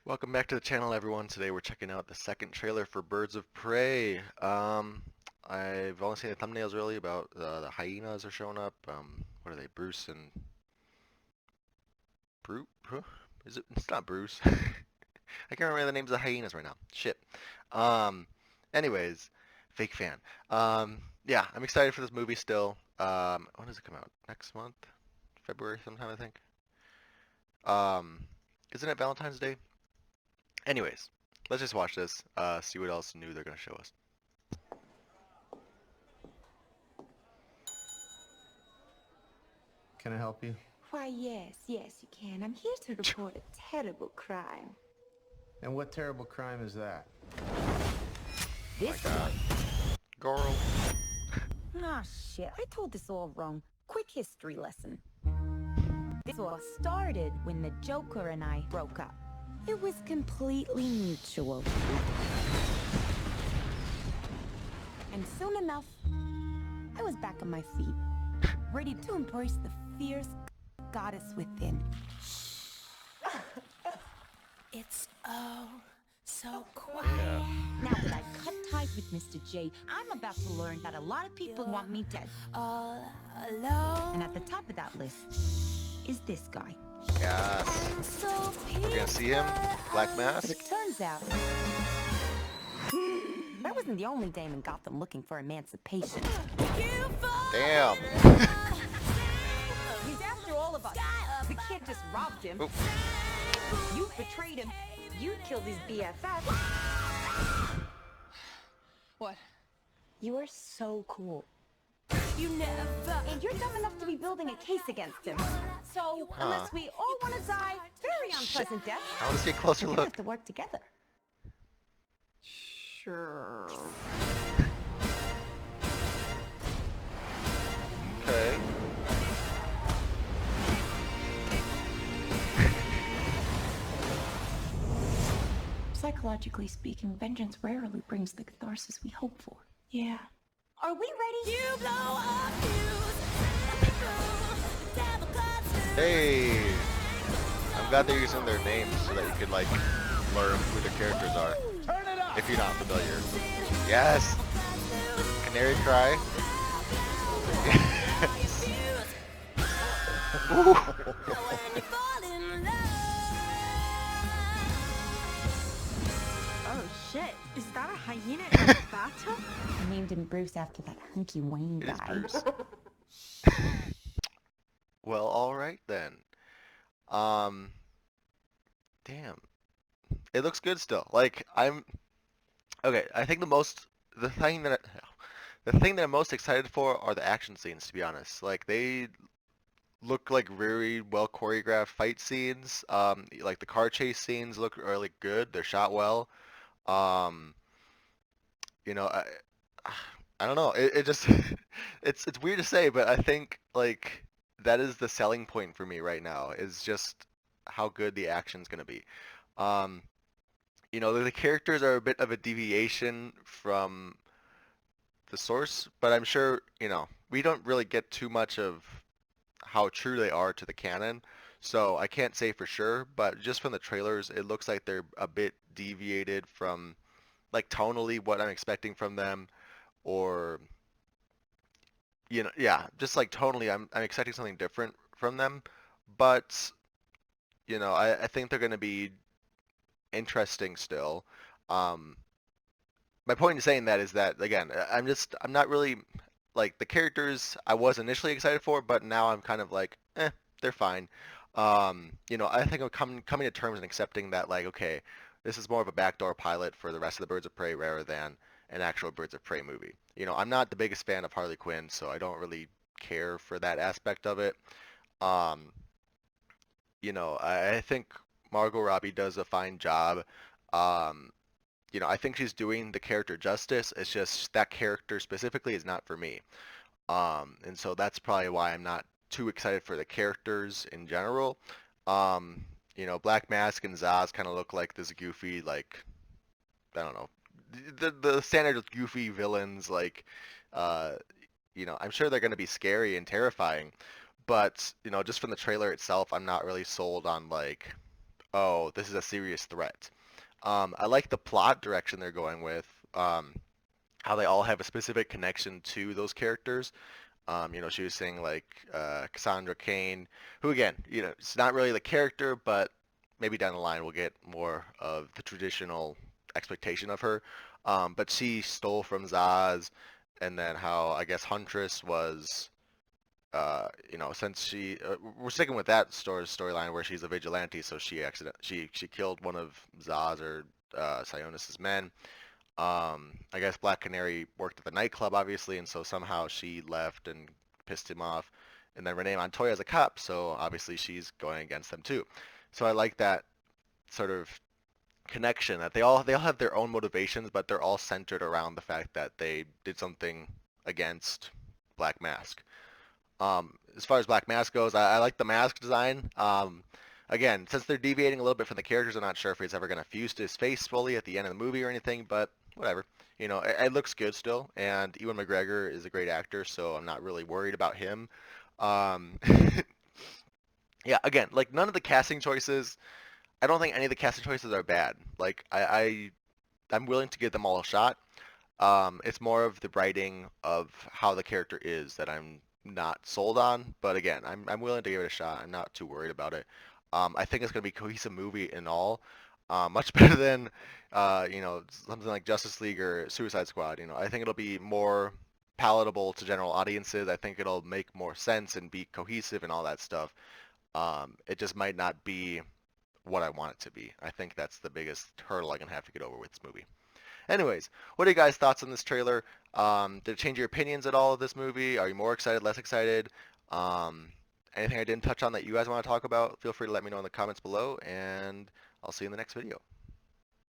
Welcome back to the channel, everyone. Today we're checking out the second trailer for Birds of Prey. I've only seen the thumbnails really about the hyenas are showing up. What are they? Bruce and Brute? Huh? Is it? It's not Bruce. I can't remember the names of the hyenas right now. Shit. Um, anyways, fake fan. Yeah, I'm excited for this movie still. When does it come out? Next month? February sometime, I think. Um, isn't it Valentine's Day? Anyways, let's just watch this, see what else new they're gonna show us. Can I help you? Why, yes, you can. I'm here to report a terrible crime. And what terrible crime is that? Oh my This god. one. Girl. Ah, shit. I told this all wrong. Quick history lesson. This all started when the Joker and I broke up. It was completely mutual. And soon enough, I was back on my feet, ready to embrace the fierce goddess within. It's so quiet. Yeah. Now that I've cut ties with Mr. J, I'm about to learn that a lot of people want me dead. All alone. And at the top of that list is this guy. Yes. We're gonna see him. Black But Mask. it turns out I wasn't the only dame in Gotham looking for emancipation. Damn. He's after all of us. The kid just robbed him. Oop. You betrayed him. You killed his BFF. What? You are so cool. You never. And you're dumb enough to be building a case against him. So, unless we all want to die very unpleasant death, I want to see a closer we're gonna have look. to work together. Sure. Okay. Psychologically speaking, vengeance rarely brings the catharsis we hope for. Yeah. Are we ready? You blow up Hey. I'm glad they're using their names so that you could like learn who the characters are. If you're not familiar. Yes. Canary cry. Ooh. Oh shit! Is that a hyena in a bathtub? I named him Bruce after that hunky Wayne It is guy. Bruce. Well, all right then. Um, damn. It looks good still. Like I'm okay. I think the thing that I'm most excited for are the action scenes. To be honest, like they look like very well choreographed fight scenes. Like the car chase scenes look really good. They're shot well. Um, you know, I don't know. It just it's weird to say, but I think like that is the selling point for me right now is just how good the action's gonna be. Um, the characters are a bit of a deviation from the source, but I'm sure, we don't really get too much of how true they are to the canon. So I can't say for sure, but just from the trailers, it looks like they're a bit deviated from like tonally what I'm expecting from them or yeah, just like tonally I'm expecting something different from them. But, I think they're going to be interesting still. Um, my point in saying that is that again, I'm not really like the characters I was initially excited for, but now I'm kind of like, they're fine. I think I'm coming to terms and accepting that like, okay, this is more of a backdoor pilot for the rest of the Birds of Prey rather than an actual Birds of Prey movie. I'm not the biggest fan of Harley Quinn, so I don't really care for that aspect of it. Um, I think Margot Robbie does a fine job. Um, I think she's doing the character justice. It's just that character specifically is not for me. And so that's probably why I'm not too excited for the characters in general. Black Mask and Zaz kind of look like this goofy, like, I don't know, the standard goofy villains, like, uh, I'm sure they're going to be scary and terrifying, but, just from the trailer itself, I'm not really sold on, like, oh, this is a serious threat. I like the plot direction they're going with. How they all have a specific connection to those characters. She was saying like Cassandra Cain, who again, it's not really the character, but maybe down the line we'll get more of the traditional expectation of her. But she stole from Zaz, and then how I guess Huntress was, since we're sticking with that storyline where she's a vigilante, so she killed one of Zaz or Sionis's men. I guess Black Canary worked at the nightclub, obviously, and so somehow she left and pissed him off. And then Renee Montoya is a cop, so obviously she's going against them too. So I like that sort of connection that they all have their own motivations, but they're all centered around the fact that they did something against Black Mask. As far as Black Mask goes, I like the mask design. Again, since they're deviating a little bit from the characters, I'm not sure if he's ever going to fuse to his face fully at the end of the movie or anything, but whatever. It looks good still, and Ewan McGregor is a great actor, so I'm not really worried about him. Um, yeah, again, like none of the casting choices, I don't think any of the casting choices are bad. Like I'm willing to give them all a shot. It's more of the writing of how the character is that I'm not sold on, but again, I'm willing to give it a shot. I'm not too worried about it. I think it's going to be a cohesive movie in all, much better than something like Justice League or Suicide Squad. I think it'll be more palatable to general audiences. I think it'll make more sense and be cohesive and all that stuff. It just might not be what I want it to be. I think that's the biggest hurdle I'm gonna have to get over with this movie. Anyways, what are you guys' thoughts on this trailer? Did it change your opinions at all of this movie? Are you more excited, less excited? Um, Anything I didn't touch on that you guys want to talk about? Feel free to let me know in the comments below, and I'll see you in the next video.